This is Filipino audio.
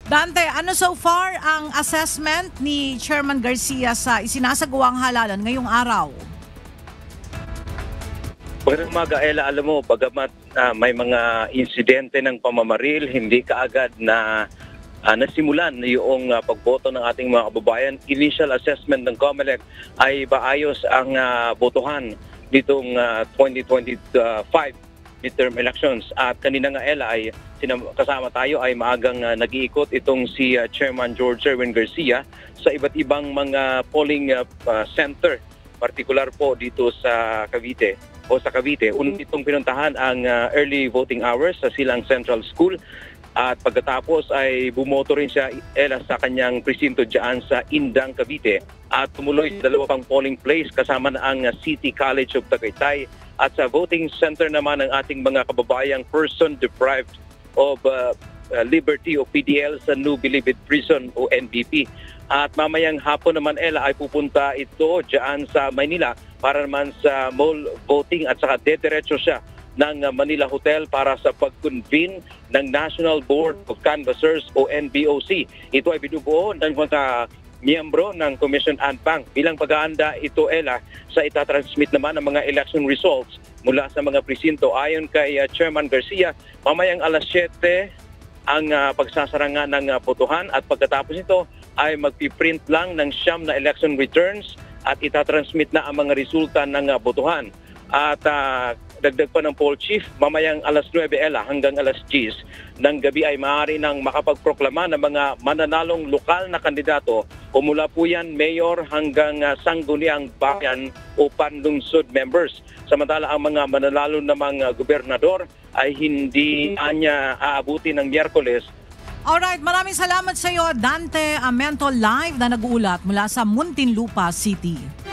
Dante, ano so far ang assessment ni Chairman Garcia sa isinasagawang halalan ngayong araw? Magandang umaga, Ella. Alam mo, bagamat may mga insidente ng pamamaril, hindi kaagad na nasimulan yung pagboto ng ating mga kababayan. Initial assessment ng COMELEC ay maayos ang botohan ditong 2025 midterm elections. At kanina nga, Ella, ay kasama tayo ay maagang nag-iikot itong si Chairman George Erwin Garcia sa iba't ibang mga polling center, partikular po dito sa Cavite. Itong pinuntahan ang early voting hours sa Silang Central School at pagkatapos ay bumoto rin siya, Ella, sa kanyang presinto dyan sa Indang, Cavite at tumuloy sa dalawa pang polling place kasama na ang City College of Tagaytay at sa voting center naman ng ating mga kababayang person deprived of liberty o PDL sa New Bilibid Prison o NBP. At mamayang hapon naman, Ella, ay pupunta ito dyan sa Maynila para naman sa mall voting at saka dediretso siya ng Manila Hotel para sa pag-convene ng National Board of Canvassers o NBOC. Ito ay binubuo ng mga miyembro ng Commission Anpang. Bilang pag-aanda ito, Ella, sa itatransmit naman ng mga election results mula sa mga presinto. Ayon kay Chairman Garcia, mamayang alas 7 ang pagsasaranga ng botohan at pagkatapos nito ay magpiprint lang ng 9 na election returns at itatransmit na ang mga resulta ng botohan. At dagdag pa ng poll chief, mamayang alas 9, Ella, hanggang alas 10 ng gabi ay maaari nang makapagproklama ng mga mananalong lokal na kandidato o mula po yan mayor hanggang sangguniang bayan o panlungsod members. Samantala ang mga mananalo na mga gobernador ay hindi niya aabuti ng Miyerkules. Alright, maraming salamat sa iyo, Dante Amento, live na nag-uulat mula sa Muntinlupa City.